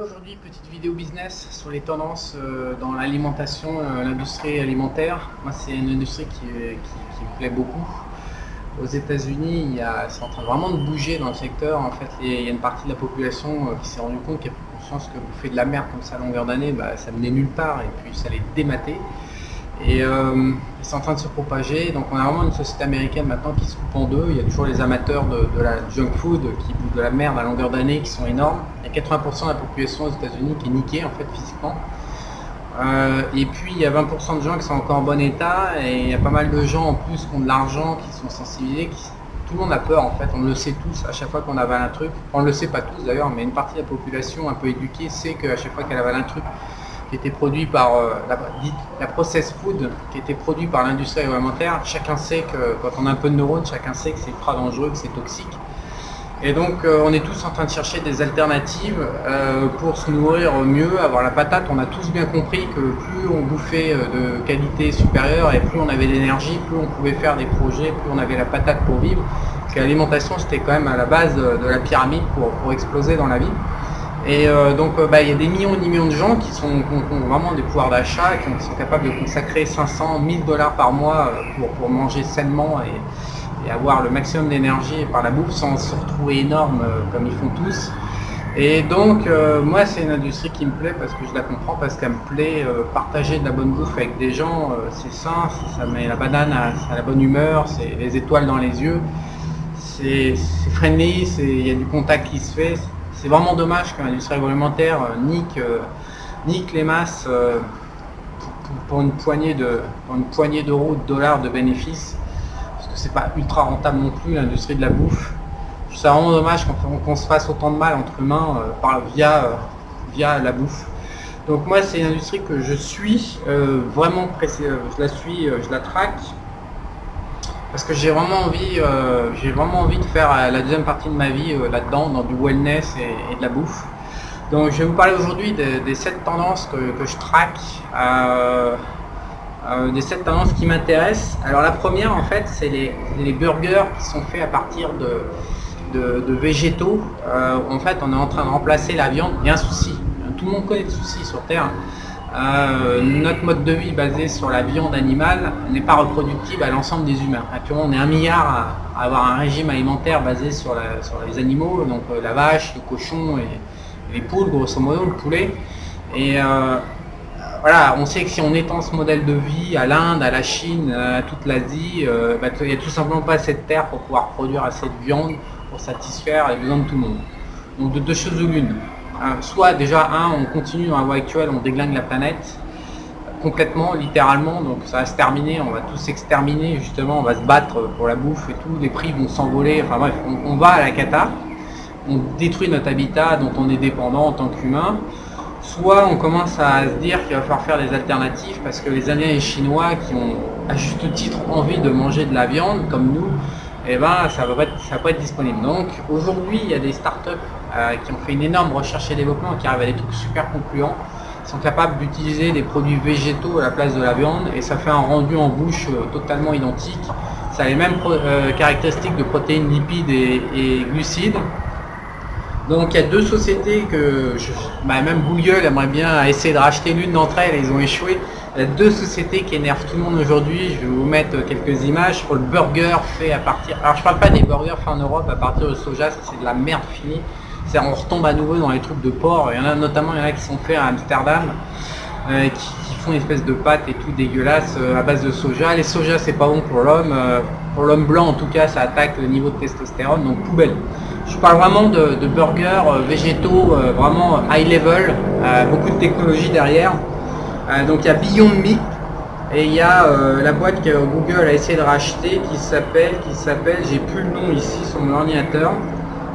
Aujourd'hui, petite vidéo business sur les tendances dans l'alimentation, l'industrie alimentaire. Moi, c'est une industrie qui me plaît beaucoup. Aux États-Unis, c'est en train vraiment de bouger dans le secteur. En fait, il y a une partie de la population qui s'est rendu compte, qui a pris conscience que bouffer de la merde comme ça à longueur d'année, ça menait nulle part et puis ça les dématait. Et c'est en train de se propager. Donc on a vraiment une société américaine maintenant qui se coupe en deux. Il y a toujours les amateurs de la junk food qui bouffent de la merde à longueur d'année qui sont énormes. Il y a 80% de la population aux États-Unis qui est niquée en fait physiquement. Et puis il y a 20% de gens qui sont encore en bon état, et il y a pas mal de gens en plus qui ont de l'argent, qui sont sensibilisés, tout le monde a peur en fait, on le sait tous à chaque fois qu'on avale un truc. On ne le sait pas tous d'ailleurs, mais une partie de la population un peu éduquée sait qu'à chaque fois qu'elle avale un truc qui était produit par la process food, qui était produit par l'industrie alimentaire, chacun sait que quand on a un peu de neurones, chacun sait que c'est ultra dangereux, que c'est toxique. Et donc on est tous en train de chercher des alternatives pour se nourrir mieux, avoir la patate. On a tous bien compris que plus on bouffait de qualité supérieure et plus on avait d'énergie, plus on pouvait faire des projets, plus on avait la patate pour vivre. Parce que l'alimentation c'était quand même à la base de la pyramide pour exploser dans la vie. Et donc il y a des millions et des millions de gens qui ont vraiment des pouvoirs d'achat, qui sont capables de consacrer 500, 1000 dollars par mois pour manger sainement et avoir le maximum d'énergie par la bouffe sans se retrouver énorme comme ils font tous. Et donc moi c'est une industrie qui me plaît parce que je la comprends, parce qu'elle me plaît. Partager de la bonne bouffe avec des gens, c'est sain, ça met la banane à la bonne humeur, c'est les étoiles dans les yeux, c'est friendly, il y a du contact qui se fait. C'est vraiment dommage que l'industrie agroalimentaire nique les masses pour une poignée d'euros, de dollars de bénéfices, parce que c'est pas ultra rentable non plus l'industrie de la bouffe. Je trouve ça vraiment dommage qu'on se fasse autant de mal entre humains via la bouffe. Donc moi c'est une industrie que je suis vraiment pressé, je la suis, je la traque. Parce que j'ai vraiment envie de faire la deuxième partie de ma vie là-dedans, dans du wellness et de la bouffe. Donc je vais vous parler aujourd'hui des 7 tendances que je traque, des 7 tendances qui m'intéressent. Alors la première en fait c'est les burgers qui sont faits à partir de végétaux. En fait on est en train de remplacer la viande. Il y a un souci, tout le monde connaît le souci sur Terre. Notre mode de vie basé sur la viande animale n'est pas reproductible à l'ensemble des humains. Actuellement on est 1 milliard à avoir un régime alimentaire basé sur les animaux, donc la vache, le cochon et les poules, grosso modo le poulet. Et voilà, on sait que si on étend ce modèle de vie à l'Inde, à la Chine, à toute l'Asie, il n'y a tout simplement pas assez de terre pour pouvoir produire assez de viande pour satisfaire les besoins de tout le monde. Donc de deux choses l'une. Soit déjà on continue dans la voie actuelle, on déglingue la planète complètement, littéralement, donc ça va se terminer, on va tous s'exterminer justement, on va se battre pour la bouffe et tout, les prix vont s'envoler, enfin bref, on va à la cata, on détruit notre habitat dont on est dépendant en tant qu'humain. Soit on commence à se dire qu'il va falloir faire des alternatives parce que les Indiens et les Chinois qui ont à juste titre envie de manger de la viande comme nous, ça va pas être disponible. Donc aujourd'hui il y a des startups qui ont fait une énorme recherche et développement, qui arrivent à des trucs super concluants, qui sont capables d'utiliser des produits végétaux à la place de la viande, et ça fait un rendu en bouche totalement identique. Ça a les mêmes caractéristiques de protéines, lipides et glucides. Donc il y a deux sociétés que même Google aimerait bien essayer de racheter l'une d'entre elles, et ils ont échoué. Il y a deux sociétés qui énervent tout le monde aujourd'hui. Je vais vous mettre quelques images pour le burger fait à partir... Alors je parle pas des burgers faits en Europe à partir de soja, c'est de la merde finie. On retombe à nouveau dans les trucs de porc. Il y en a qui sont faits à Amsterdam, qui font une espèce de pâte et tout dégueulasse à base de soja. Les sojas c'est pas bon pour l'homme. Pour l'homme blanc en tout cas ça attaque le niveau de testostérone, donc poubelle. Je parle vraiment de burgers végétaux vraiment high level, beaucoup de technologie derrière. Donc il y a Beyond Meat et il y a la boîte que Google a essayé de racheter qui s'appelle, j'ai plus le nom ici sur mon ordinateur.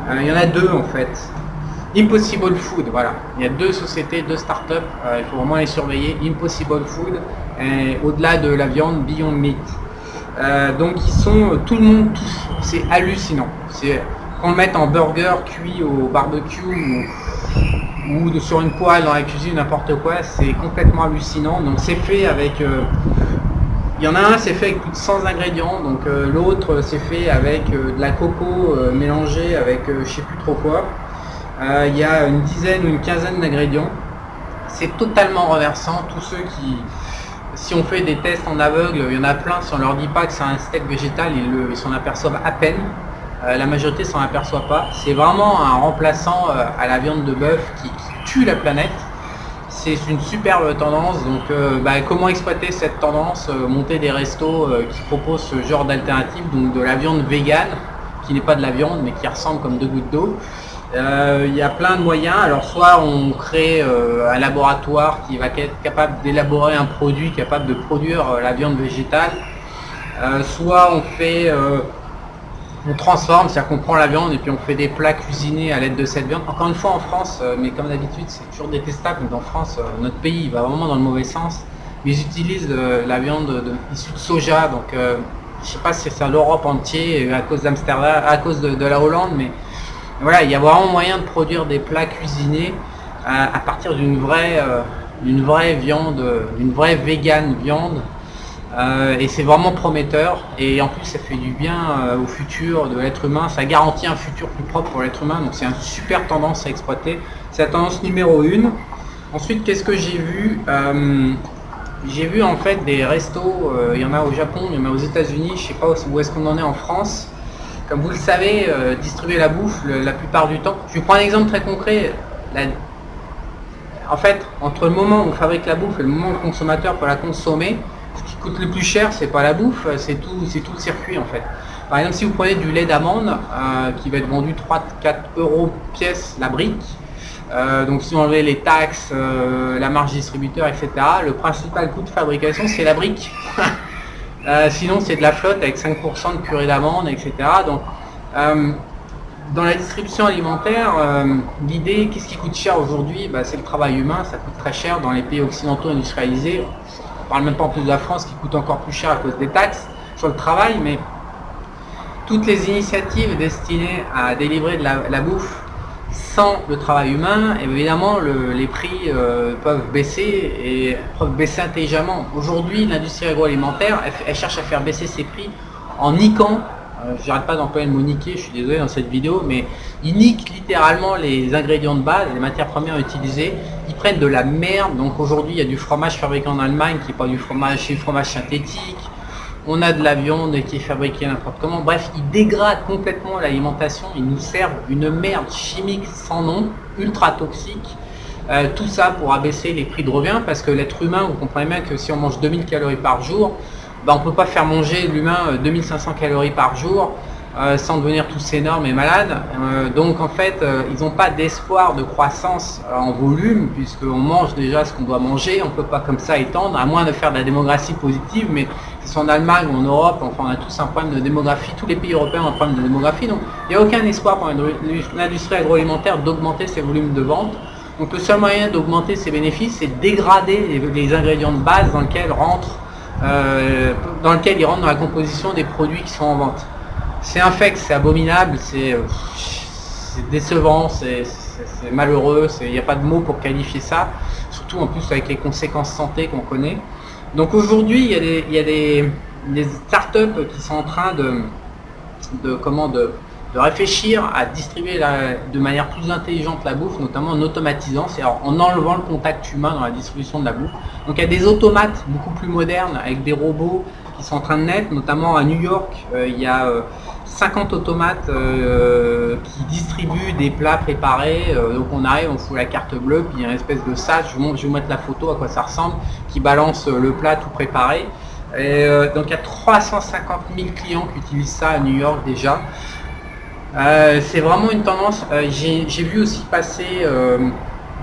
Il y en a deux en fait. Impossible Food, voilà. Il y a deux sociétés, deux startups, il faut vraiment les surveiller. Impossible Food et au-delà de la viande, Beyond Meat. Donc ils sont, tout le monde, c'est hallucinant. Qu'on le mette en burger cuit au barbecue ou sur une poêle dans la cuisine, n'importe quoi, c'est complètement hallucinant. Donc c'est fait avec... il y en a un, c'est fait avec plus de 100 ingrédients, donc l'autre c'est fait avec de la coco mélangée avec je sais plus trop quoi. Il y a une dizaine ou une quinzaine d'ingrédients. C'est totalement renversant. Tous ceux qui, si on fait des tests en aveugle, il y en a plein, si on leur dit pas que c'est un steak végétal, ils s'en aperçoivent à peine. La majorité s'en aperçoit pas. C'est vraiment un remplaçant à la viande de bœuf qui tue la planète. C'est une superbe tendance. Donc comment exploiter cette tendance, monter des restos qui proposent ce genre d'alternative, donc de la viande végane, qui n'est pas de la viande mais qui ressemble comme deux gouttes d'eau. Il y a plein de moyens. Alors soit on crée un laboratoire qui va être capable d'élaborer un produit capable de produire la viande végétale, soit on fait on transforme, c'est-à-dire qu'on prend la viande et puis on fait des plats cuisinés à l'aide de cette viande. Encore une fois en France, mais comme d'habitude c'est toujours détestable, mais en France, notre pays va vraiment dans le mauvais sens. Ils utilisent la viande issue de soja, donc je sais pas si c'est à l'Europe entière à cause d'Amsterdam, à cause de la Hollande, mais voilà, il y a vraiment moyen de produire des plats cuisinés à partir d'une vraie viande, d'une vraie végane viande. Et c'est vraiment prometteur, et en plus ça fait du bien au futur de l'être humain, ça garantit un futur plus propre pour l'être humain, donc c'est une super tendance à exploiter. C'est la tendance numéro 1. Ensuite, qu'est-ce que j'ai vu? J'ai vu en fait des restos, il y en a au Japon, il y en a aux États-Unis, je sais pas où est-ce qu'on en est en France. Comme vous le savez, distribuer la bouffe la plupart du temps. Je vais prendre un exemple très concret. En fait, entre le moment où on fabrique la bouffe et le moment où le consommateur peut la consommer, ce qui coûte le plus cher, c'est pas la bouffe, c'est tout le circuit en fait. Par exemple, si vous prenez du lait d'amande qui va être vendu 3-4 euros pièce la brique, donc si on enlève les taxes, la marge distributeur, etc., le principal coût de fabrication c'est la brique. Sinon c'est de la flotte avec 5% de purée d'amande, etc. Donc dans la distribution alimentaire, l'idée, qu'est-ce qui coûte cher aujourd'hui? C'est le travail humain, ça coûte très cher dans les pays occidentaux industrialisés. On parle même pas en plus de la France qui coûte encore plus cher à cause des taxes sur le travail, mais toutes les initiatives destinées à délivrer de la bouffe sans le travail humain, évidemment les prix peuvent baisser et peuvent baisser intelligemment. Aujourd'hui, l'industrie agroalimentaire, elle cherche à faire baisser ses prix en niquant, j'arrête pas d'employer le mot niquer, je suis désolé dans cette vidéo, mais ils niquent littéralement les ingrédients de base, les matières premières utilisées, ils prennent de la merde. Donc aujourd'hui il y a du fromage fabriqué en Allemagne qui n'est pas du fromage, c'est du fromage synthétique. On a de la viande qui est fabriquée n'importe comment. Bref, ils dégradent complètement l'alimentation. Ils nous servent une merde chimique sans nom, ultra toxique. Tout ça pour abaisser les prix de revient, parce que l'être humain, vous comprenez bien que si on mange 2000 calories par jour, on ne peut pas faire manger l'humain 2500 calories par jour sans devenir tous énormes et malades. Donc en fait, ils n'ont pas d'espoir de croissance en volume, puisqu'on mange déjà ce qu'on doit manger. On ne peut pas comme ça étendre, à moins de faire de la démographie positive, mais que ce soit en Allemagne ou en Europe, enfin on a tous un problème de démographie, tous les pays européens ont un problème de démographie, donc il n'y a aucun espoir pour l'industrie agroalimentaire d'augmenter ses volumes de vente. Donc le seul moyen d'augmenter ses bénéfices, c'est de dégrader les ingrédients de base dans lesquels ils rentrent dans la composition des produits qui sont en vente. C'est infect, c'est abominable, c'est décevant, c'est malheureux, il n'y a pas de mots pour qualifier ça, surtout en plus avec les conséquences santé qu'on connaît. Donc aujourd'hui, il y a des startups qui sont en train de réfléchir à distribuer de manière plus intelligente la bouffe, notamment en automatisant, c'est-à-dire en enlevant le contact humain dans la distribution de la bouffe. Donc il y a des automates beaucoup plus modernes avec des robots qui sont en train de naître, notamment à New York, il y a 50 automates qui distribuent des plats préparés. Donc on arrive, on fout la carte bleue, puis il y a une espèce de sac, je vais vous mettre la photo à quoi ça ressemble, qui balance le plat tout préparé. Et, donc il y a 350 000 clients qui utilisent ça à New York déjà. C'est vraiment une tendance. J'ai vu aussi passer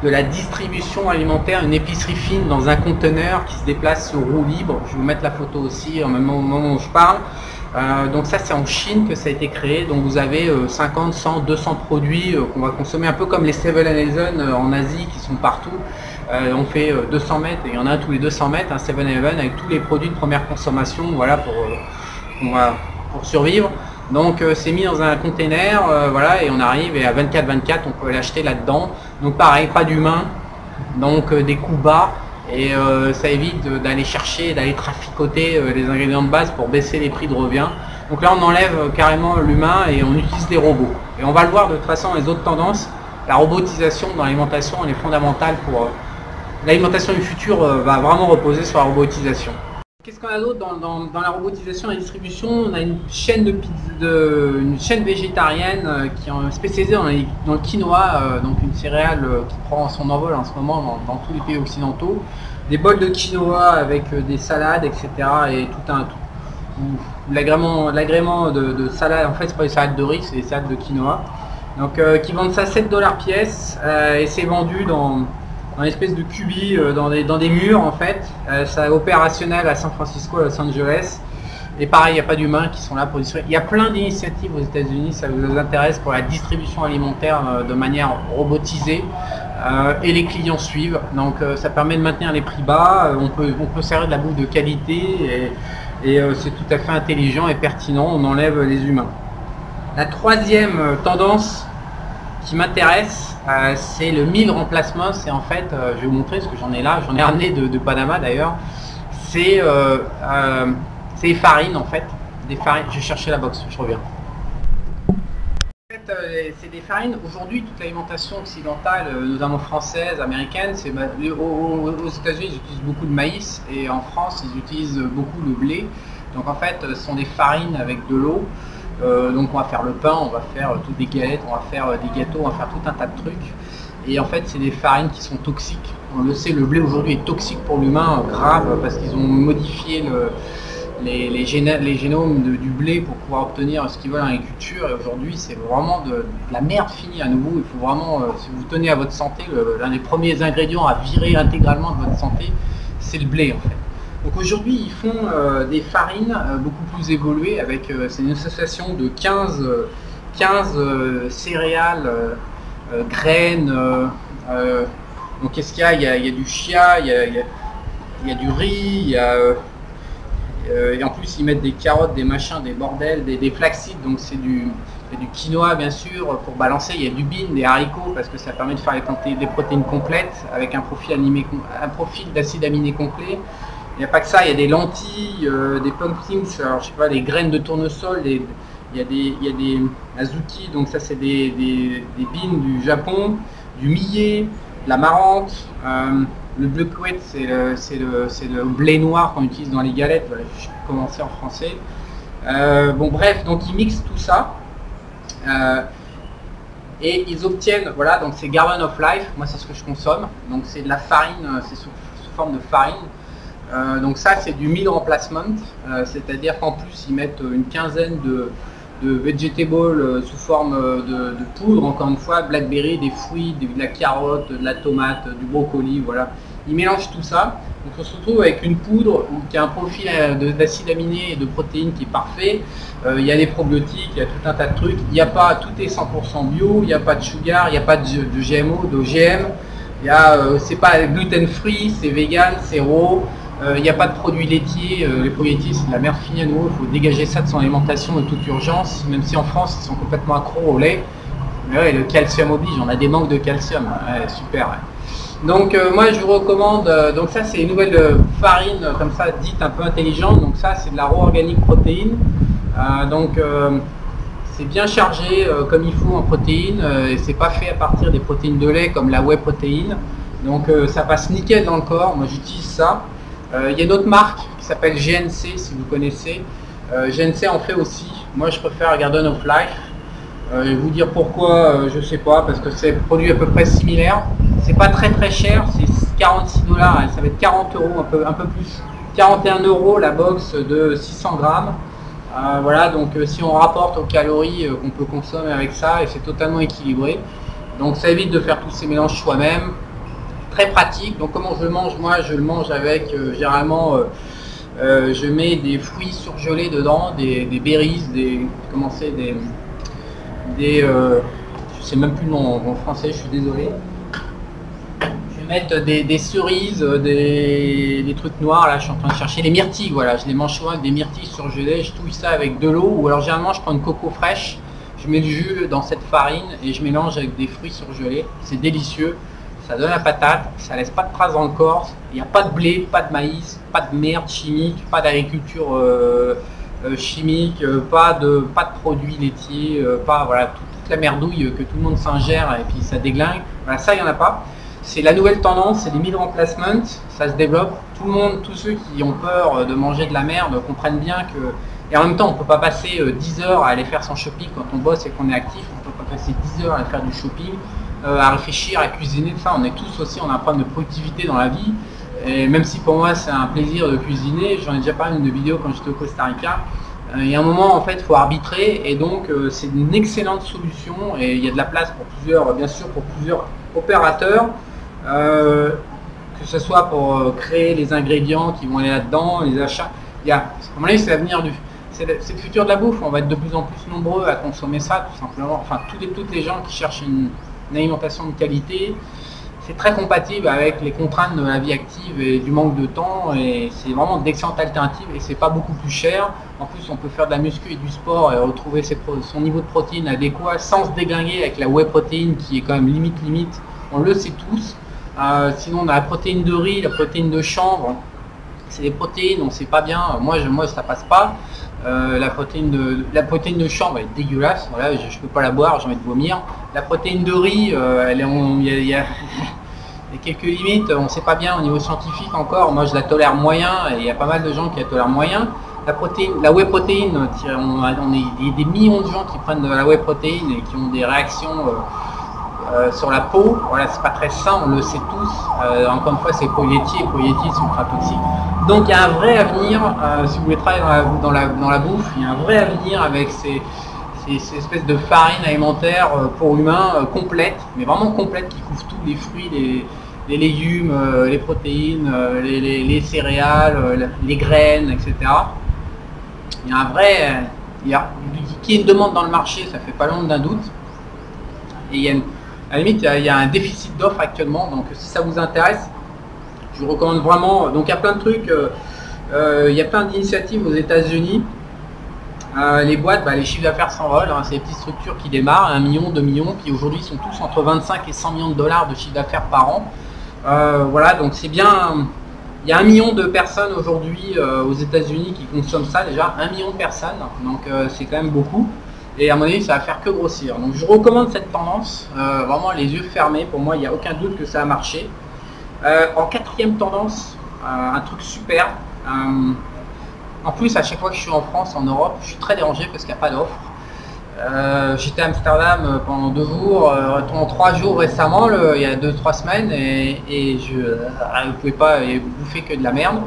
de la distribution alimentaire, une épicerie fine dans un conteneur qui se déplace sur roue libre. Je vais vous mettre la photo aussi en même moment où je parle. Donc ça c'est en Chine que ça a été créé. Donc vous avez 50, 100, 200 produits qu'on va consommer, un peu comme les 7-Eleven en Asie qui sont partout. On fait 200 mètres et il y en a un tous les 200 mètres, un 7-Eleven avec tous les produits de première consommation, voilà, pour survivre. Donc c'est mis dans un container, voilà, et on arrive et à 24-24 on peut l'acheter là-dedans. Donc pareil, pas d'humain, donc des coûts bas, et ça évite d'aller chercher, d'aller traficoter les ingrédients de base pour baisser les prix de revient. Donc là on enlève carrément l'humain et on utilise des robots. Et on va le voir de toute façon les autres tendances. la robotisation dans l'alimentation, elle est fondamentale pour l'alimentation du futur, va vraiment reposer sur la robotisation. Qu'est-ce qu'on a d'autre dans la robotisation et la distribution? On a une chaîne une chaîne végétarienne qui est spécialisée dans le quinoa, donc une céréale qui prend son envol en ce moment dans tous les pays occidentaux. Des bols de quinoa avec des salades, etc. et l'agrément de salade. En fait, c'est pas des salades de riz, c'est des salades de quinoa. Donc qui vendent ça 7 $ pièce et c'est vendu dans une espèce de cubis dans des murs en fait. C'est opérationnel à San Francisco, à Los Angeles. Et pareil, il n'y a pas d'humains qui sont là pour distribuer. Il y a plein d'initiatives aux États-Unis, ça vous intéresse, pour la distribution alimentaire de manière robotisée. Et les clients suivent. Donc ça permet de maintenir les prix bas. On peut servir de la bouffe de qualité et c'est tout à fait intelligent et pertinent. On enlève les humains. La troisième tendance qui m'intéresse, c'est le meal remplacement. C'est en fait, je vais vous montrer ce que j'en ai là, j'en ai ramené de Panama d'ailleurs. C'est des farines en fait, des farines. Je vais chercher la box, je reviens. En fait, c'est des farines. Aujourd'hui, toute l'alimentation occidentale, notamment française, américaine, aux États-Unis ils utilisent beaucoup de maïs et en France ils utilisent beaucoup le blé. Donc en fait, ce sont des farines avec de l'eau. Donc on va faire le pain, on va faire toutes des galettes, on va faire des gâteaux, on va faire tout un tas de trucs. Et en fait c'est des farines qui sont toxiques. On le sait, le blé aujourd'hui est toxique pour l'humain, grave, parce qu'ils ont modifié les génomes du blé pour pouvoir obtenir ce qu'ils veulent en agriculture. Et aujourd'hui c'est vraiment de la merde finie à nouveau. Il faut vraiment, si vous tenez à votre santé, l'un des premiers ingrédients à virer intégralement de votre santé, c'est le blé en fait. Donc aujourd'hui, ils font des farines beaucoup plus évoluées avec c'est une association de 15 céréales, graines. Donc qu'est-ce qu'il y a? Il y a du chia, il y a du riz, et en plus ils mettent des carottes, des machins, des bordels, des flaxseeds. Donc c'est du quinoa bien sûr pour balancer. Il y a du bean, des haricots parce que ça permet de faire des protéines complètes avec un profil d'acide aminé complet. Il n'y a pas que ça, il y a des lentilles, des pumpkins, alors je sais pas, des graines de tournesol, il y a des azuki, donc ça c'est des beans du Japon, du millet, de la marrante, le bleu couette c'est le blé noir qu'on utilise dans les galettes, voilà, je vais commencer en français. Bon bref, donc ils mixent tout ça et ils obtiennent, voilà, donc c'est Garden of Life, moi c'est ce que je consomme, donc c'est de la farine, c'est sous forme de farine. Donc ça c'est du meal replacement, c'est-à-dire qu'en plus ils mettent une quinzaine de vegetables sous forme de poudre, encore une fois, blackberry, des fruits, de la carotte, de la tomate, du brocoli, voilà. Ils mélangent tout ça, donc on se retrouve avec une poudre qui a un profil d'acide aminé et de protéines qui est parfait. Il y a des probiotiques, il y a tout un tas de trucs, il n'y a pas, tout est 100% bio, il n'y a pas de sugar, il n'y a pas de GMO, d'OGM, c'est pas gluten free, c'est vegan, c'est raw. Il n'y a pas de produits laitiers, les produits laitiers c'est de la merde finie à nouveau, il faut dégager ça de son alimentation de toute urgence, même si en France ils sont complètement accros au lait. Mais ouais, le calcium oblige, on a des manques de calcium, ouais, super. Ouais. Donc moi je vous recommande, donc ça c'est une nouvelle farine comme ça dite un peu intelligente, donc ça c'est de la raw organic protéine, donc c'est bien chargé comme il faut en protéines, et c'est pas fait à partir des protéines de lait comme la whey protéine, donc ça passe nickel dans le corps, moi j'utilise ça. Il y a une autre marque qui s'appelle GNC, si vous connaissez. GNC en fait aussi. Moi, je préfère Garden of Life. Je vais vous dire pourquoi, je sais pas, parce que c'est un produit à peu près similaire. C'est pas très cher, c'est 46 $, ça va être 40 €, un peu plus. 41 € la box de 600 grammes. Voilà, donc si on rapporte aux calories qu'on peut consommer avec ça, et c'est totalement équilibré. Donc ça évite de faire tous ces mélanges soi-même. Très pratique. Donc comment je le mange? Moi je le mange avec généralement je mets des fruits surgelés dedans, des berries, je sais même plus le nom en français, je suis désolé. Je vais mettre des cerises, des trucs noirs, là je suis en train de chercher les myrtilles, voilà, je les mange souvent avec des myrtilles surgelées, je touille ça avec de l'eau, ou alors généralement je prends une coco fraîche, je mets le jus dans cette farine et je mélange avec des fruits surgelés, c'est délicieux. Ça donne la patate, ça laisse pas de traces dans le corps, il n'y a pas de blé, pas de maïs, pas de merde chimique, pas d'agriculture chimique, pas de produits laitiers, voilà, toute la merdouille que tout le monde s'ingère et puis ça déglingue. Voilà, ça il n'y en a pas. C'est la nouvelle tendance, c'est les meal replacements, ça se développe. Tout le monde, tous ceux qui ont peur de manger de la merde comprennent bien que... Et en même temps, on ne peut pas passer 10 heures à aller faire son shopping quand on bosse et qu'on est actif. On ne peut pas passer 10 heures à aller faire du shopping, à réfléchir, à cuisiner. Ça, on est tous aussi, on a un problème de productivité dans la vie. Et même si pour moi, c'est un plaisir de cuisiner, j'en ai déjà parlé une vidéo quand j'étais au Costa Rica. Il y a un moment, en fait, il faut arbitrer. Et donc, c'est une excellente solution. Et il y a de la place pour plusieurs, bien sûr, pour plusieurs opérateurs. Que ce soit pour créer les ingrédients qui vont aller là-dedans, les achats. À mon avis, c'est l'avenir c'est le futur de la bouffe. On va être de plus en plus nombreux à consommer ça, tout simplement. Enfin, toutes les gens qui cherchent une alimentation de qualité, c'est très compatible avec les contraintes de la vie active et du manque de temps. Et c'est vraiment d'excellentes alternatives et c'est pas beaucoup plus cher. En plus, on peut faire de la muscu et du sport et retrouver son niveau de protéines adéquat sans se déglinguer avec la whey protéine qui est quand même limite. On le sait tous. Sinon, on a la protéine de riz, la protéine de chanvre. C'est des protéines, on ne sait pas bien. Moi, ça passe pas. La protéine de chanvre elle est dégueulasse. Voilà, je peux pas la boire, j'ai envie de vomir. La protéine de riz, il y a quelques limites. On ne sait pas bien au niveau scientifique encore. Moi, je la tolère moyen et il y a pas mal de gens qui la tolèrent moyen. La whey protéine, on est des millions de gens qui prennent de la whey protéine et qui ont des réactions sur la peau. Voilà, c'est pas très sain, on le sait tous. Encore une fois, c'est polyéthyl et polyéthyl sont ultra toxiques. Donc il y a un vrai avenir, si vous voulez travailler dans la bouffe, il y a un vrai avenir avec ces espèces de farine alimentaire pour humains complète, mais vraiment complète, qui couvre tous les fruits, les légumes, les protéines, les céréales, les graines, etc. Il y a un vrai... qui est une demande dans le marché, ça fait pas l'ombre d'un doute. Et à la limite, il y a un déficit d'offres actuellement, donc si ça vous intéresse, je vous recommande vraiment. Donc il y a plein de trucs, il y a plein d'initiatives aux États-Unis. Les boîtes, les chiffres d'affaires s'envolent, hein, c'est des petites structures qui démarrent, 1 million, 2 millions, puis aujourd'hui ils sont tous entre 25 et 100 millions de dollars de chiffre d'affaires par an. Voilà, donc c'est bien. Il y a 1 million de personnes aujourd'hui aux États-Unis qui consomment ça déjà, 1 million de personnes, donc c'est quand même beaucoup. Et à mon avis, ça va faire que grossir. Donc je recommande cette tendance, vraiment les yeux fermés. Pour moi, il n'y a aucun doute que ça a marché. En quatrième tendance, un truc super. En plus, à chaque fois que je suis en France, en Europe, je suis très dérangé parce qu'il n'y a pas d'offre. J'étais à Amsterdam pendant 2 jours, pendant 3 jours récemment, il y a 2-3 semaines, et je ne pouvais pas bouffer que de la merde.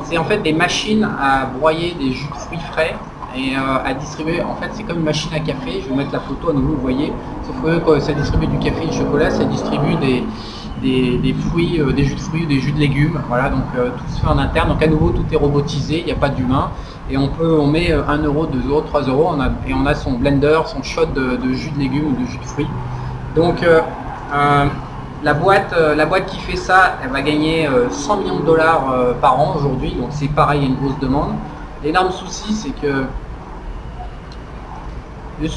C'est en fait des machines à broyer des jus de fruits frais et à distribuer. En fait, c'est comme une machine à café. Je vais vous mettre la photo à nouveau, vous voyez. Sauf que quand ça distribue du café et du chocolat, ça distribue des fruits, des jus de fruits, des jus de légumes. Voilà, donc tout se fait en interne. Donc à nouveau, tout est robotisé, il n'y a pas d'humain. Et on met 1 euro, 2 euros, 3 euros, et on a son blender, son shot de jus de légumes ou de jus de fruits. Donc la boîte qui fait ça, elle va gagner 100 millions de dollars par an aujourd'hui. Donc c'est pareil, il y a une grosse demande. L'énorme souci, c'est que je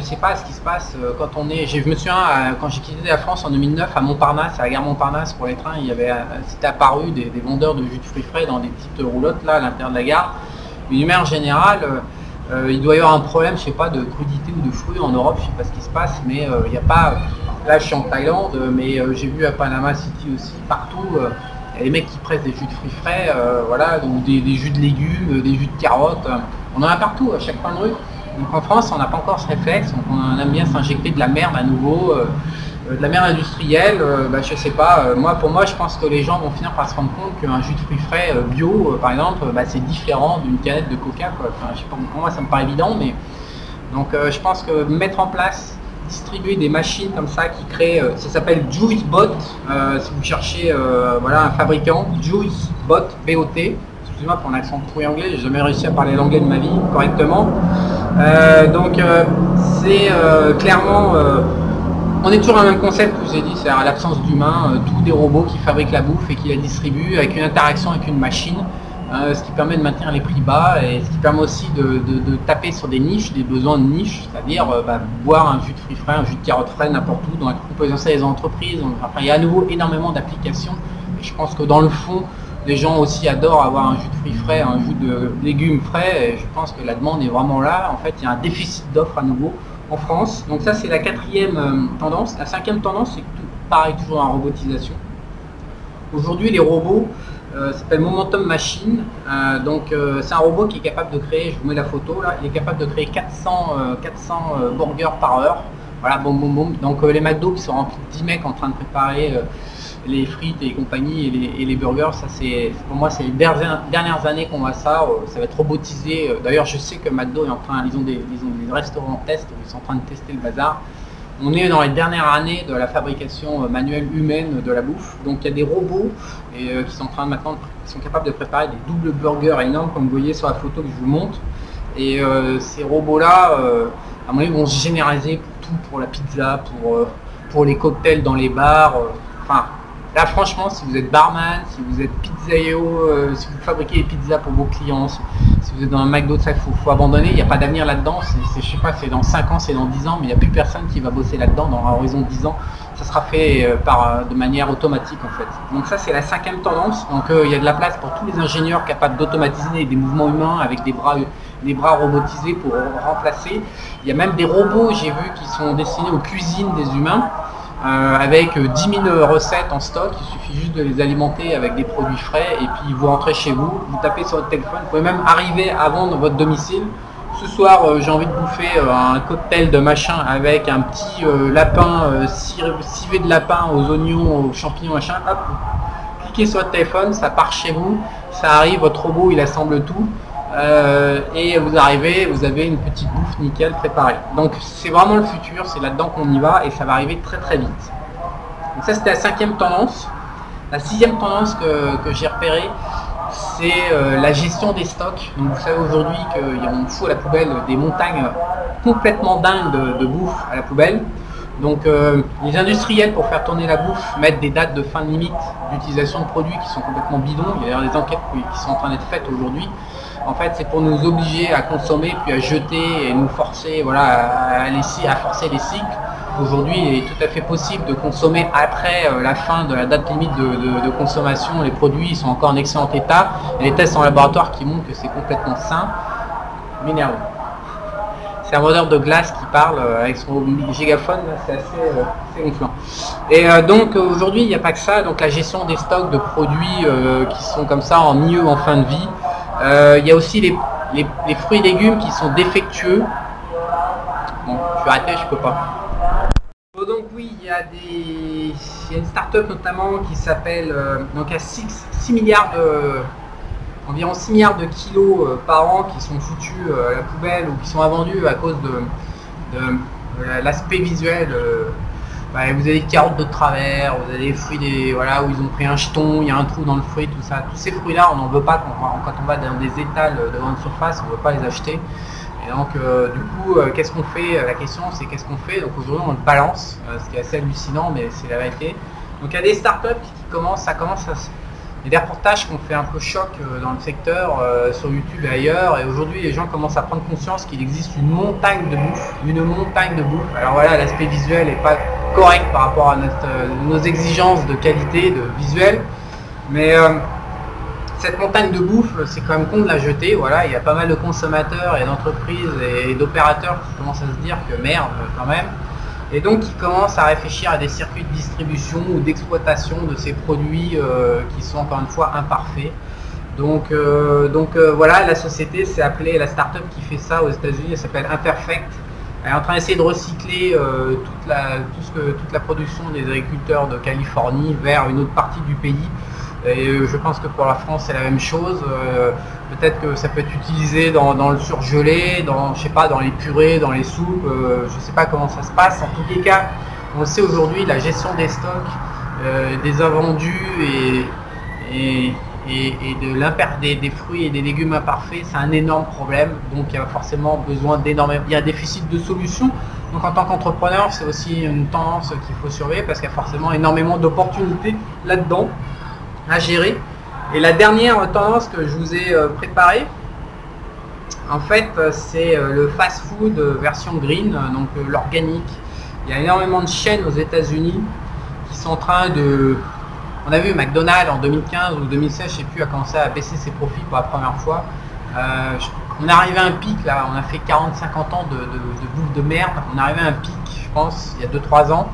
sais pas ce qui se passe quand on est. Je me souviens quand j'ai quitté la France en 2009 à Montparnasse, à la gare Montparnasse pour les trains, c'était apparu des vendeurs de jus de fruits frais dans des petites roulottes là à l'intérieur de la gare. Mais d'une manière générale, il doit y avoir un problème, je sais pas, de crudité ou de fruits en Europe, je sais pas ce qui se passe, mais il n'y a pas. Là, je suis en Thaïlande, mais j'ai vu à Panama City aussi, partout. Il y a des mecs qui pressent des jus de fruits frais, voilà, ou des jus de légumes, des jus de carottes. On en a partout, à chaque coin de rue. Donc en France, on n'a pas encore ce réflexe, donc on aime bien s'injecter de la merde à nouveau, de la merde industrielle. Je sais pas, pour moi, je pense que les gens vont finir par se rendre compte qu'un jus de fruits frais bio, par exemple, c'est différent d'une canette de coca, quoi. Enfin, je sais pas, pour moi, ça me paraît évident, mais donc je pense que mettre en place, distribuer des machines comme ça qui créent, ça s'appelle JuiceBot, si vous cherchez voilà, un fabricant, JuiceBot, B-O-T. Excusez-moi pour l'accent pourri anglais, j'ai jamais réussi à parler l'anglais de ma vie correctement. C'est clairement, on est toujours dans le même concept que je vous ai dit, c'est-à-dire l'absence d'humain, tous des robots qui fabriquent la bouffe et qui la distribuent avec une interaction avec une machine, ce qui permet de maintenir les prix bas et ce qui permet aussi de taper sur des niches, des besoins de niche, c'est-à-dire boire un jus de fruits frais, un jus de carottes frais n'importe où, dans la composition des entreprises. Enfin, il y a à nouveau énormément d'applications et je pense que dans le fond, des gens aussi adorent avoir un jus de fruits frais, un jus de légumes frais, et je pense que la demande est vraiment là. En fait, il y a un déficit d'offres à nouveau en France. Donc ça, c'est la quatrième tendance. La cinquième tendance, c'est pareil, toujours en robotisation. Aujourd'hui, les robots s'appelle Momentum Machine. C'est un robot qui est capable de créer, je vous mets la photo là, il est capable de créer 400 burgers par heure. Voilà, boum boum boum. Donc les McDo qui sont remplis de 10 mecs en train de préparer les frites et compagnie et les burgers, ça c'est pour moi c'est les dernières années qu'on voit ça, ça va être robotisé. D'ailleurs je sais que McDo est en train, ils ont des restaurants en test, ils sont en train de tester le bazar. On est dans les dernières années de la fabrication manuelle humaine de la bouffe. Donc il y a des robots qui sont en train maintenant, qui sont capables de préparer des doubles burgers énormes, comme vous voyez sur la photo que je vous montre. Et ces robots-là, à mon avis, vont se généraliser pour tout, pour la pizza, pour les cocktails dans les bars. Enfin, là franchement, si vous êtes barman, si vous êtes pizzaïo, si vous fabriquez des pizzas pour vos clients, si vous êtes dans un McDo, ça faut abandonner, il n'y a pas d'avenir là-dedans, je sais pas, c'est dans 5 ans, c'est dans 10 ans, mais il n'y a plus personne qui va bosser là-dedans dans un horizon de 10 ans, ça sera fait de manière automatique en fait. Donc ça c'est la cinquième tendance, donc il y a de la place pour tous les ingénieurs capables d'automatiser des mouvements humains avec des bras robotisés pour remplacer. Il y a même des robots, j'ai vu, qui sont destinés aux cuisines des humains, avec 10 000 recettes en stock, il suffit juste de les alimenter avec des produits frais et puis vous rentrez chez vous, vous tapez sur votre téléphone, vous pouvez même arriver avant votre domicile. Ce soir j'ai envie de bouffer un cocktail de machin avec un petit lapin, civet de lapin aux oignons, aux champignons, machin, hop, cliquez sur votre téléphone, ça part chez vous, ça arrive, votre robot il assemble tout. Et vous arrivez, vous avez une petite bouffe nickel préparée. Donc c'est vraiment le futur, c'est là-dedans qu'on y va et ça va arriver très très vite. Donc ça c'était la cinquième tendance. La sixième tendance que j'ai repérée, c'est la gestion des stocks. Donc vous savez aujourd'hui qu'on fout à la poubelle des montagnes complètement dingues de bouffe à la poubelle. Donc les industriels, pour faire tourner la bouffe, mettent des dates de fin de limite d'utilisation de produits qui sont complètement bidons. Il y a des enquêtes qui sont en train d'être faites aujourd'hui. En fait, c'est pour nous obliger à consommer, puis à jeter et nous forcer, voilà, à forcer les cycles. Aujourd'hui, il est tout à fait possible de consommer après la fin de la date limite de consommation. Les produits sont encore en excellent état. Il y a des tests en laboratoire qui montrent que c'est complètement sain. M'énerve. C'est un vendeur de glace qui parle avec son gigaphone, c'est assez gonflant. Et donc aujourd'hui, il n'y a pas que ça. Donc la gestion des stocks de produits qui sont comme ça en milieu, en fin de vie. Il y a aussi les fruits et légumes qui sont défectueux. Bon, je vais arrêter, je peux pas. Bon, donc oui, il y a une start-up notamment qui s'appelle donc à 6 milliards environ 6 milliards de kilos par an qui sont foutus à la poubelle ou qui sont invendus à cause de l'aspect visuel. Vous avez des carottes de travers, vous avez des fruits voilà, où ils ont pris un jeton, il y a un trou dans le fruit, tout ça. Tous ces fruits-là, on n'en veut pas quand on va dans des étals de grande surface, on ne veut pas les acheter. Et donc, du coup, qu'est-ce qu'on fait? La question, c'est qu'est-ce qu'on fait? Donc aujourd'hui, on le balance, ce qui est assez hallucinant, mais c'est la vérité. Donc il y a des startups qui commencent, il y a des reportages qui ont fait un peu choc dans le secteur, sur YouTube et ailleurs, et aujourd'hui les gens commencent à prendre conscience qu'il existe une montagne de bouffe, Alors voilà, l'aspect visuel n'est pas correct par rapport à nos exigences de qualité, de visuel, mais cette montagne de bouffe, c'est quand même con de la jeter. Voilà, il y a pas mal de consommateurs et d'entreprises et d'opérateurs qui commencent à se dire que merde quand même. Et donc ils commencent à réfléchir à des circuits de distribution ou d'exploitation de ces produits qui sont encore une fois imparfaits. Donc voilà, la société s'est appelée, la start-up qui fait ça aux États-Unis, elle s'appelle Imperfect. Elle est en train d'essayer de recycler toute la production des agriculteurs de Californie vers une autre partie du pays. Et je pense que pour la France c'est la même chose. Peut-être que ça peut être utilisé dans le surgelé, je sais pas, dans les purées, dans les soupes. Je sais pas comment ça se passe. En tous les cas, on le sait aujourd'hui, la gestion des stocks, des invendus et des fruits et des légumes imparfaits, c'est un énorme problème. Donc il y a forcément besoin d'énormément. Il y a un déficit de solutions. Donc en tant qu'entrepreneur, c'est aussi une tendance qu'il faut surveiller parce qu'il y a forcément énormément d'opportunités là-dedans à gérer. Et la dernière tendance que je vous ai préparée, en fait, c'est le fast-food version green, donc l'organique. Il y a énormément de chaînes aux États-Unis qui sont en train de On a vu McDonald's en 2015 ou 2016, je sais plus, a commencé à baisser ses profits pour la première fois. On est arrivé à un pic là, on a fait 40-50 ans de bouffe de merde, on est arrivé à un pic, je pense, il y a 2-3 ans.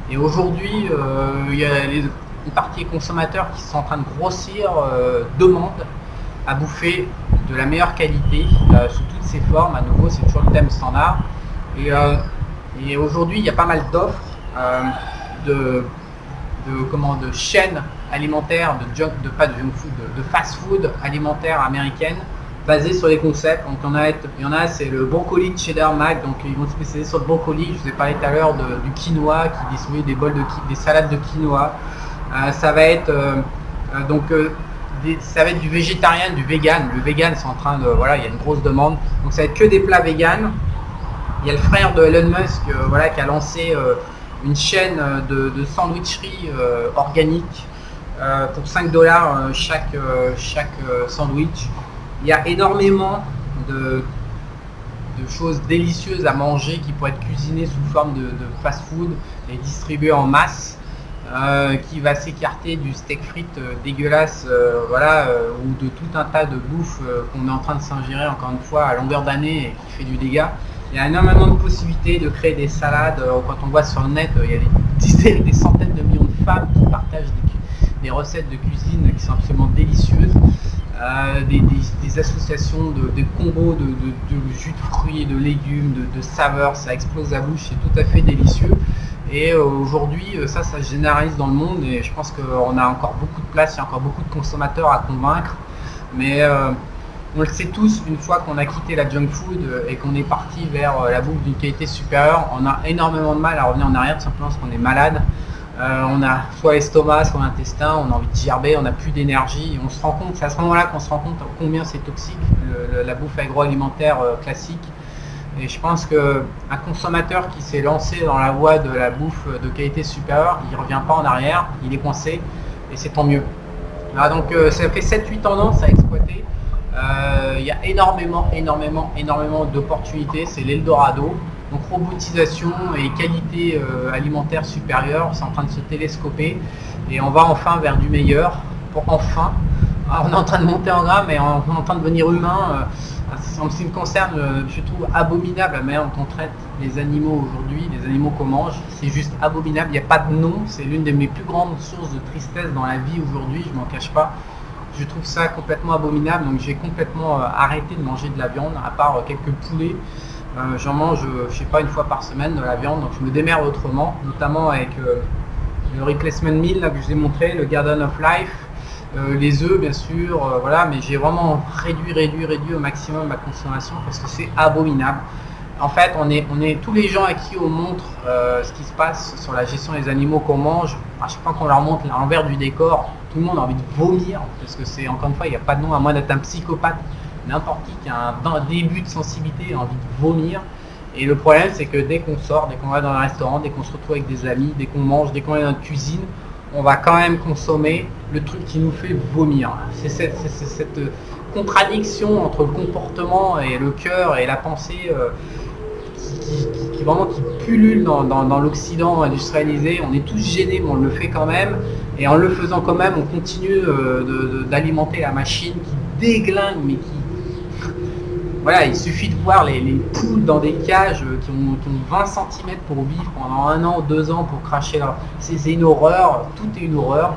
Et aujourd'hui, il y a une partie des consommateurs qui sont en train de grossir, demandent à bouffer de la meilleure qualité, sous toutes ses formes. À nouveau, c'est toujours le thème standard. Et aujourd'hui, il y a pas mal d'offres de chaînes alimentaires, pas de junk food, de fast-food alimentaire américaine, basées sur les concepts. Donc il y en a, c'est le brocoli de Cheddar Mac, donc ils vont se spécialiser sur le brocoli. Je vous ai parlé tout à l'heure du quinoa, qui distribue des salades de quinoa. Ça va être ça va être du végétarien, du vegan. Le vegan, c'est en train de, voilà, il y a une grosse demande. Donc ça va être que des plats vegan. Il y a le frère de Elon Musk, voilà, qui a lancé une chaîne de sandwicherie organique pour 5 $ chaque sandwich. Il y a énormément de choses délicieuses à manger qui pourraient être cuisinées sous forme de fast-food et distribuées en masse, qui va s'écarter du steak frites dégueulasse, voilà, ou de tout un tas de bouffe qu'on est en train de s'ingérer encore une fois à longueur d'année et qui fait du dégât. Il y a énormément de possibilités de créer des salades. Quand on voit sur le net, il y a des dizaines, des centaines de millions de femmes qui partagent des recettes de cuisine qui sont absolument délicieuses. Des associations, des combos de jus de fruits et de légumes, de saveurs, ça explose la bouche, c'est tout à fait délicieux. Et aujourd'hui, ça se généralise dans le monde et je pense qu'on a encore beaucoup de place, il y a encore beaucoup de consommateurs à convaincre. Mais on le sait tous, une fois qu'on a quitté la junk food et qu'on est parti vers la bouffe d'une qualité supérieure, on a énormément de mal à revenir en arrière, tout simplement parce qu'on est malade. On a soit l'estomac, soit l'intestin, on a envie de gerber, on n'a plus d'énergie. On se rend compte, c'est à ce moment-là qu'on se rend compte combien c'est toxique, la bouffe agroalimentaire classique. Et je pense qu'un consommateur qui s'est lancé dans la voie de la bouffe de qualité supérieure, il ne revient pas en arrière, il est coincé, et c'est tant mieux. Voilà, donc ça fait 7-8 tendances à exploiter. Il y a énormément d'opportunités, c'est l'Eldorado. Donc robotisation et qualité alimentaire supérieure, c'est en train de se télescoper et on va enfin vers du meilleur. Pour enfin, alors, on est en train de monter en grammes et on est en train de devenir humain. En ce qui me concerne, je trouve abominable la manière dont on traite les animaux aujourd'hui, les animaux qu'on mange. C'est juste abominable, il n'y a pas de nom. C'est l'une de mes plus grandes sources de tristesse dans la vie aujourd'hui, je m'en cache pas. Je trouve ça complètement abominable, donc j'ai complètement arrêté de manger de la viande, à part quelques poulets. J'en mange, je sais pas, une fois par semaine de la viande, donc je me démerde autrement, notamment avec le replacement meal là, que je vous ai montré, le Garden of Life, les œufs bien sûr, voilà, mais j'ai vraiment réduit au maximum ma consommation parce que c'est abominable. En fait, on est tous les gens à qui on montre ce qui se passe sur la gestion des animaux qu'on mange. À chaque fois qu'on leur montre l'envers du décor, tout le monde a envie de vomir parce que c'est, encore une fois, il n'y a pas de nom, à moins d'être un psychopathe. N'importe qui a un début de sensibilité a envie de vomir. Et le problème, c'est que dès qu'on sort, dès qu'on va dans un restaurant, dès qu'on se retrouve avec des amis, dès qu'on mange, dès qu'on est dans notre cuisine, on va quand même consommer le truc qui nous fait vomir. C'est cette contradiction entre le comportement et le cœur et la pensée qui pullule dans l'Occident industrialisé. On est tous gênés, mais on le fait quand même. Et en le faisant quand même, on continue d'alimenter la machine qui déglingue, mais qui... Voilà, il suffit de voir les poules dans des cages qui ont 20 cm pour vivre pendant 1 an, 2 ans pour cracher leur... C'est une horreur, tout est une horreur.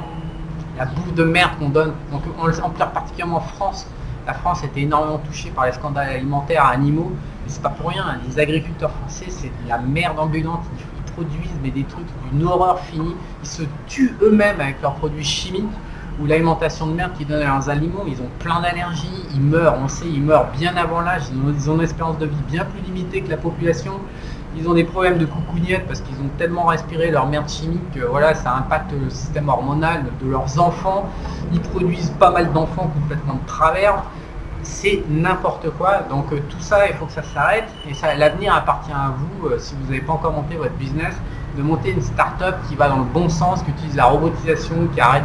La bouffe de merde qu'on donne, donc en particulièrement en France. La France était énormément touchée par les scandales alimentaires à animaux, mais c'est pas pour rien, hein. Les agriculteurs français, c'est de la merde ambulante, ils produisent des trucs d'une horreur finie, ils se tuent eux-mêmes avec leurs produits chimiques, ou l'alimentation de merde qu'ils donnent à leurs aliments, ils ont plein d'allergies, ils meurent, on sait, ils meurent bien avant l'âge, ils ont une espérance de vie bien plus limitée que la population, ils ont des problèmes de coucougnette parce qu'ils ont tellement respiré leur merde chimique que voilà, ça impacte le système hormonal de leurs enfants, ils produisent pas mal d'enfants complètement de travers, c'est n'importe quoi, donc tout ça, il faut que ça s'arrête, et ça, l'avenir appartient à vous, si vous n'avez pas encore monté votre business, de monter une start-up qui va dans le bon sens, qui utilise la robotisation, qui arrête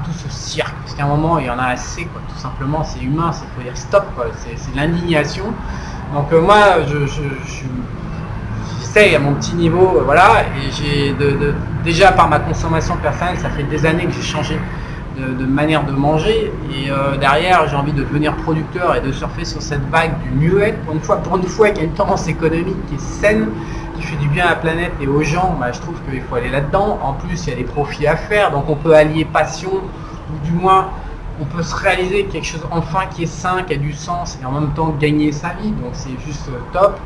tout ce cirque, parce qu'à un moment il y en a assez, quoi, tout simplement, c'est humain, il faut dire stop, c'est de l'indignation. Donc moi j'essaye à mon petit niveau, voilà, et j'ai déjà par ma consommation personnelle, ça fait des années que j'ai changé de manière de manger, et derrière j'ai envie de devenir producteur et de surfer sur cette vague du mieux-être pour une fois qu'il y a une tendance économique qui est saine, qui fait du bien à la planète et aux gens. Bah, je trouve qu'il faut aller là-dedans. En plus, il y a des profits à faire, donc on peut allier passion, ou du moins on peut se réaliser quelque chose enfin qui est sain, qui a du sens, et en même temps gagner sa vie, donc c'est juste top.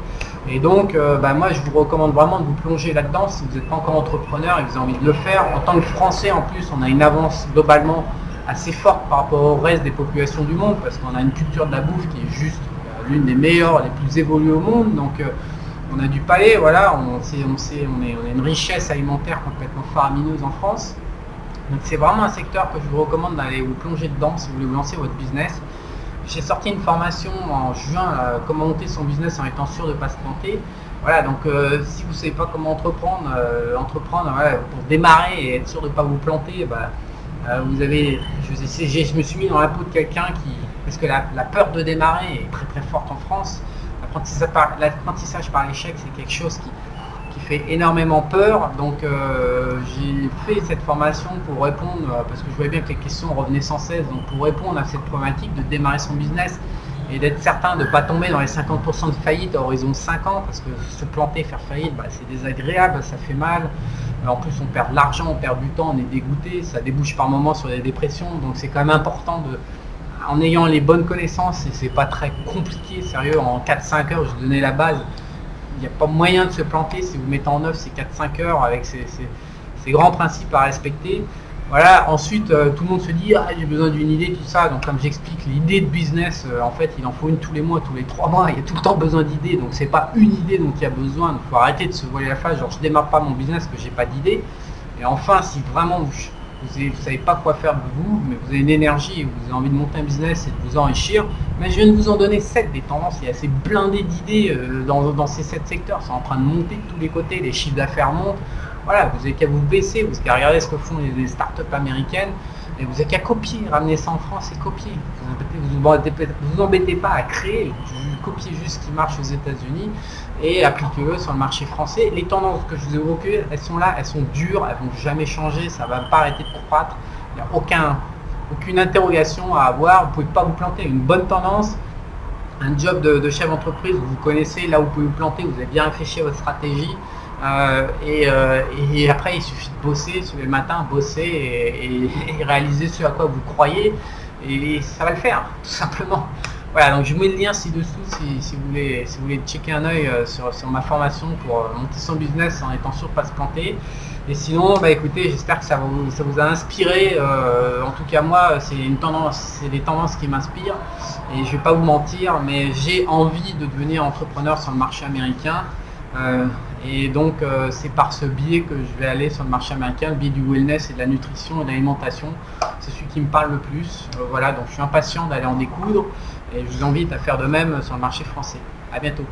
Et donc moi je vous recommande vraiment de vous plonger là-dedans si vous n'êtes pas encore entrepreneur et que vous avez envie de le faire. En tant que Français, en plus, on a une avance globalement assez forte par rapport au reste des populations du monde, parce qu'on a une culture de la bouffe qui est juste l'une des meilleures, les plus évoluées au monde. Donc on a du palais, voilà, on a une richesse alimentaire complètement faramineuse en France. Donc c'est vraiment un secteur que je vous recommande d'aller vous plonger dedans si vous voulez vous lancer votre business. J'ai sorti une formation en juin, comment monter son business en étant sûr de ne pas se planter. Voilà, donc si vous ne savez pas comment entreprendre, voilà, pour démarrer et être sûr de ne pas vous planter, vous avez, je me suis mis dans la peau de quelqu'un parce que la peur de démarrer est très très forte en France. L'apprentissage par l'échec, c'est quelque chose qui fait énormément peur. Donc j'ai fait cette formation pour répondre, parce que je voyais bien que les questions revenaient sans cesse, donc pour répondre à cette problématique de démarrer son business et d'être certain de ne pas tomber dans les 50% de faillite à horizon de 5 ans, parce que se planter, faire faillite, c'est désagréable, ça fait mal. En plus on perd de l'argent, on perd du temps, on est dégoûté, ça débouche par moments sur des dépressions. Donc c'est quand même important en ayant les bonnes connaissances, et c'est pas très compliqué, sérieux, en 4-5 heures, je vous donnais la base. Il n'y a pas moyen de se planter si vous mettez en œuvre ces 4-5 heures avec ces grands principes à respecter. Voilà. Ensuite, tout le monde se dit j'ai besoin d'une idée, tout ça. Donc comme j'explique, l'idée de business, en fait il en faut une tous les mois, tous les 3 mois, il y a tout le temps besoin d'idées. Donc c'est pas une idée dont il y a besoin, il faut arrêter de se voiler la face, genre je démarre pas mon business parce que j'ai pas d'idée. Et enfin, si vraiment vous ne savez pas quoi faire de vous, mais vous avez une énergie et vous avez envie de monter un business et de vous enrichir, mais je viens de vous en donner 7 des tendances. Il y a assez blindé d'idées dans ces 7 secteurs. C'est en train de monter de tous les côtés, les chiffres d'affaires montent. Voilà, vous n'avez qu'à vous baisser, vous n'avez qu'à regarder ce que font les startups américaines, et vous n'avez qu'à copier, ramener ça en France et copier. Vous embêtez pas à créer, copiez juste ce qui marche aux États-Unis et appliquez-le sur le marché français. Les tendances que je vous ai évoquées, elles sont là, elles sont dures, elles vont jamais changer, ça ne va pas arrêter de croître. Il n'y a aucune interrogation à avoir, vous ne pouvez pas vous planter. Une bonne tendance, un job de chef d'entreprise, vous connaissez là où vous pouvez vous planter, vous avez bien réfléchi à votre stratégie. Et après il suffit de bosser, se lever le matin, bosser et réaliser ce à quoi vous croyez, et ça va le faire, tout simplement. Voilà, donc je vous mets le lien ci-dessous si vous voulez checker un œil sur ma formation pour monter son business en étant sûr de ne pas se planter. Et sinon, écoutez, j'espère que ça vous a inspiré. En tout cas moi, c'est des tendances qui m'inspirent, et je vais pas vous mentir, mais j'ai envie de devenir entrepreneur sur le marché américain. Et donc c'est par ce biais que je vais aller sur le marché américain, le biais du wellness et de la nutrition et de l'alimentation. C'est celui qui me parle le plus. Voilà, donc je suis impatient d'aller en découdre, et je vous invite à faire de même sur le marché français. À bientôt.